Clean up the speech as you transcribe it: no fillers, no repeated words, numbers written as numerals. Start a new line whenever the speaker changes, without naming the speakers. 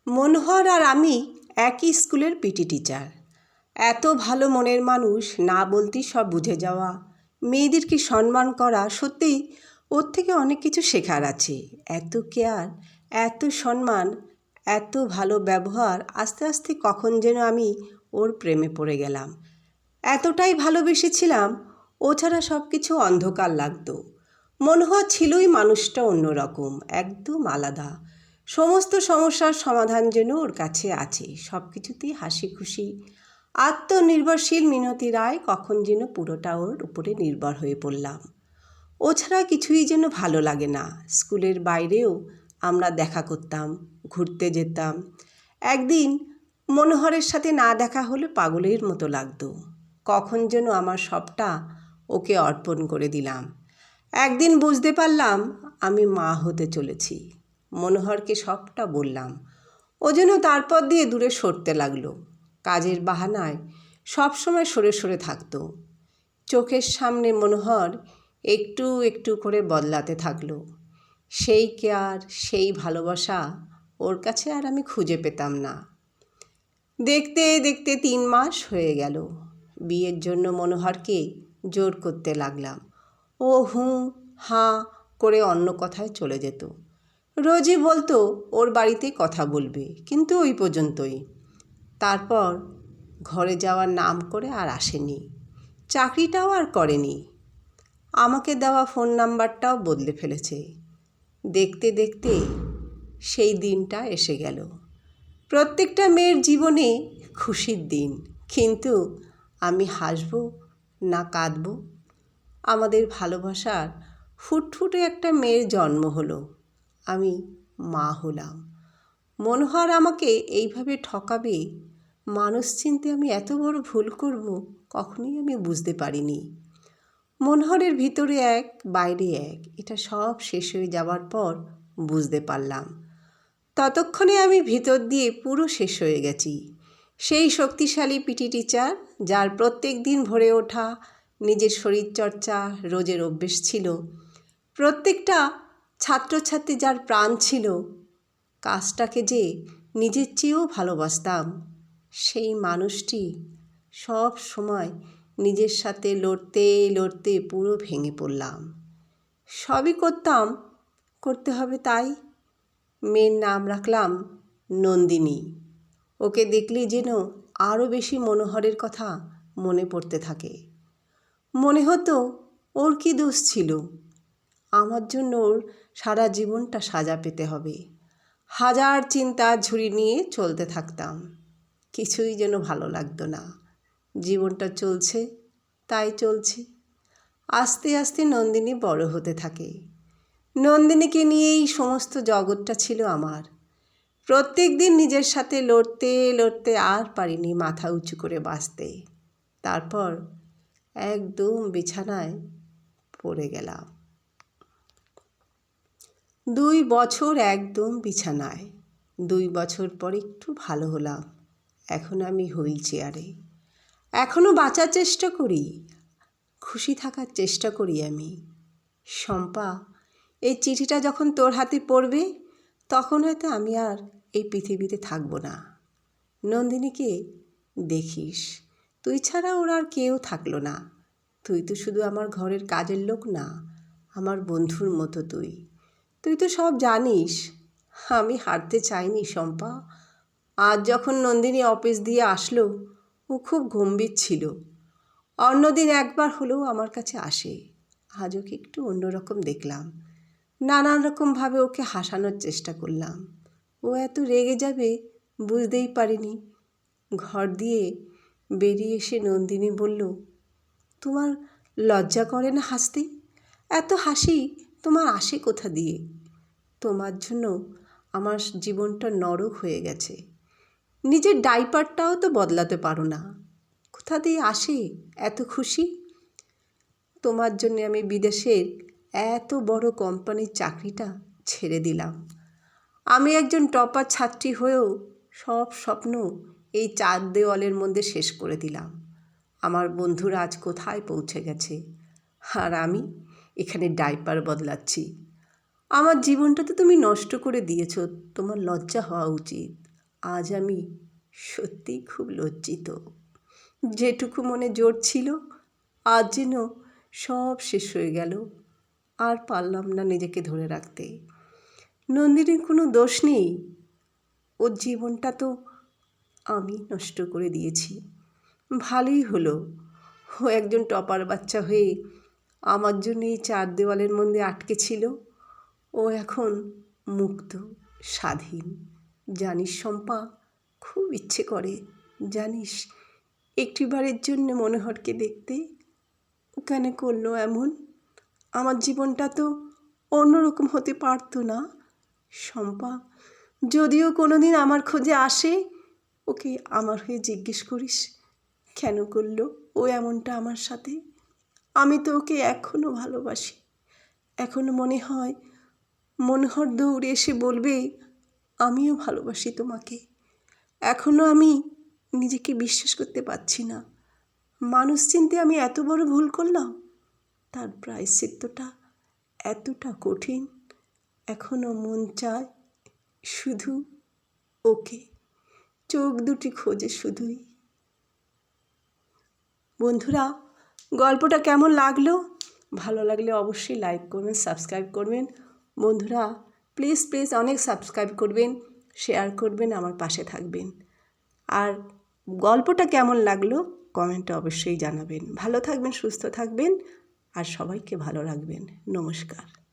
মনোহর আর আমি একই স্কুলের পিটি টিচার। এত ভালো মনের মানুষ, না বলতেই সব বুঝে যাওয়া, মেয়েদেরকে সম্মান করা, সত্যিই ওর থেকে অনেক কিছু শেখার আছে। এত কেয়ার, এত সম্মান, এত ভালো ব্যবহার, আস্তে আস্তে কখন যেন আমি ওর প্রেমে পড়ে গেলাম। এতটাই ভালোবেসেছিলাম, ও ছাড়া সব কিছু অন্ধকার লাগতো। মনোহর ছিলই মানুষটা অন্যরকম, একদম আলাদা। সমস্ত সমস্যার সমাধান যেন ওর কাছে আছে, সব কিছুতেই হাসি খুশি। আত্মনির্ভরশীল মিনতি রায়, কখন যেন পুরোটা ওর উপরে নির্ভর হয়ে পড়লাম। ও ছাড়া কিছুই যেন ভালো লাগে না। স্কুলের বাইরেও আমরা দেখা করতাম, ঘুরতে যেতাম। একদিন মনোহরের সাথে না দেখা হলে পাগলের মতো লাগতো। কখন যেন আমার সবটা ওকে অর্পণ করে দিলাম। একদিন বুঝতে পারলাম আমি মা হতে চলেছি। মনোহরকে সবটা বললাম। ও যেন তারপর দিয়ে দূরে সরতে লাগলো। কাজের বাহানায় সবসময় সরে সরে থাকতো। চোখের সামনে মনোহর একটু একটু করে বদলাতে থাকলো। সেই কেয়ার, সেই ভালোবাসা ওর কাছে আর আমি খুঁজে পেতাম না। দেখতে দেখতে 3 মাস হয়ে গেল। বিয়ের জন্য মনোহরকে জোর করতে লাগলাম। ও হুঁ হাঁ করে অন্য কথায় চলে যেত। রোজই বলতো ওর বাড়িতে কথা বলবে, কিন্তু ওই পর্যন্তই। তারপর ঘরে যাওয়ার নাম করে আর আসেনি। চাকরিটাও আর করেনি। আমাকে দেওয়া ফোন নাম্বারটাও বদলে ফেলেছে। দেখতে দেখতে সেই দিনটা এসে গেল। প্রত্যেকটা মেয়ের জীবনে খুশির দিন, কিন্তু আমি হাসব না কাঁদব? আমাদের ভালোবাসার ফুটফুটে একটা মেয়ের জন্ম হলো, আমি মা হলাম। মনোহর আমাকে এইভাবে ঠকাবে, মানুষ চিনতে আমি এত বড় ভুল করব কখনোই আমি বুঝতে পারিনি। মনোহরের ভিতরে এক, বাইরে এক, এটা সব শেষ হয়ে যাওয়ার পর বুঝতে পারলাম। ততক্ষণে আমি ভিতর দিয়ে পুরো শেষ হয়ে গেছি। সেই শক্তিশালী পিটি টিচার, যার প্রত্যেক দিন ভরে ওঠা, নিজের শরীরচর্চা রোজের অভ্যেস ছিল। প্রত্যেকটা ছাত্রছাত্রী যার প্রাণ ছিল, কাজটাকে যে নিজের চেয়েও ভালোবাসতাম, সেই মানুষটি সব সময় নিজের সাথে লড়তে লড়তে পুরো ভেঙে পড়লাম। সবই করতাম, করতে হবে তাই। মেয়ের নাম রাখলাম নন্দিনী। ওকে দেখলেই যেন আরও বেশি মনোহরের কথা মনে পড়তে থাকে। মনে হতো ওর কী দোষ ছিল, আমার জন্য ওর সারা জীবনটা সাজা পেতে হবে। হাজার চিন্তার ঝুড়ি নিয়ে চলতে থাকতাম, কিছুই যেন ভালো লাগতো না। জীবনটা চলছে তাই চলছে। আস্তে আস্তে নন্দিনী বড় হতে থাকে। নন্দিনীকে নিয়েই সমস্ত জগৎটা ছিল আমার। প্রত্যেক দিন নিজের সাথে লড়তে লড়তে আর পারিনি মাথা উঁচু করে বাঁচতে। তারপর একদম বিছানায় পড়ে গেলাম। 2 বছর একদম বিছানায়। 2 বছর পর একটু ভালো হলাম। এখন আমি হুইল চেয়ারে। এখনও বাঁচার চেষ্টা করি, খুশি থাকার চেষ্টা করি আমি। শম্পা, এই চিঠিটা যখন তোর হাতে পড়বে, তখন হয়তো আমি আর এই পৃথিবীতে থাকবো না। নন্দিনীকে দেখিস, তুই ছাড়া ওর আর কেউ থাকলো না। তুই তো শুধু আমার ঘরের কাজের লোক না, আমার বন্ধুর মতো তুই। তুই তো সব জানিস। আমি হারতে চাইনি শম্পা। আজ যখন নন্দিনী অফিস দিয়ে আসলো, ও খুব গম্ভীর ছিল। অন্যদিন একবার হলেও আমার কাছে আসে। আজ ওকে একটু অন্যরকম দেখলাম। নানান রকমভাবে ওকে হাসানোর চেষ্টা করলাম। ও এত রেগে যাবে বুঝতেই পারিনি। ঘর দিয়ে বেরিয়ে এসে নন্দিনী বলল, তোমার লজ্জা করে না হাসতে? এত হাসি তোমার আসে কোথা দিয়ে? তোমার জন্য আমার জীবনটা নরক হয়ে গেছে। নিজের ডাইপারটাও তো বদলাতে পারো না, কোথা দিয়ে আসে এত খুশি? তোমার জন্য আমি বিদেশের এত বড় কোম্পানির চাকরিটা ছেড়ে দিলাম। আমি একজন টপার ছাত্রী হয়েও সব স্বপ্ন এই 4 দেওয়ালের মধ্যে শেষ করে দিলাম। আমার বন্ধুরা আজ কোথায় পৌঁছে গেছে, আর আমি এখানে ডাইপার বদলাচ্ছি। আমার জীবনটা তো তুমি নষ্ট করে দিয়েছো, তোমার লজ্জা হওয়া উচিত। আজ আমি সত্যিই খুব লজ্জিত। যেটুকু মনে জোর ছিল আজ যেন সব শেষ হয়ে গেল। আর পারলাম না নিজেকে ধরে রাখতে। নন্দিনীর কোনো দোষ নেই, ওর জীবনটা তো আমি নষ্ট করে দিয়েছি। ভালোই হলো ও একজন টপার বাচ্চা হয়ে আমার জন্য এই চার দেওয়ালের মধ্যে আটকে ছিল। ও এখন মুক্ত, স্বাধীন। জানিস শম্পা, খুব ইচ্ছে করে জানিস একটিবারের জন্য মনোহরকে দেখতে। ও কেন করলো এমন? আমার জীবনটা তো অন্যরকম হতে পারতো না শম্পা? যদিও কোনো দিন আমার খোঁজে আসে, ওকে আমার হয়ে জিজ্ঞেস করিস কেন করলো ও এমনটা আমার সাথে। আমি তো ওকে এখনও ভালোবাসি। এখনও মনে হয় মনোহর দৌড়ে এসে বলবে আমিও ভালোবাসি তোমাকে। এখনও আমি নিজেকে বিশ্বাস করতে পারছি না মানুষ চিনতে আমি এত বড় ভুল করলাম। তার প্রায়শ্চিত্তটা এতটা কঠিন। এখনও মন চায় শুধু ওকে, চোখ দুটি খোঁজে শুধুই। বন্ধুরা, গল্পটা কেমন লাগলো? ভালো লাগলে অবশ্যই লাইক করবেন, সাবস্ক্রাইব করবেন। বন্ধুরা প্লিজ প্লিজ অনেক সাবস্ক্রাইব করবেন, শেয়ার করবেন, আমার পাশে থাকবেন। আর গল্পটা কেমন লাগলো কমেন্টে অবশ্যই জানাবেন। ভালো থাকবেন, সুস্থ থাকবেন, আর সবাইকে ভালো রাখবেন। নমস্কার।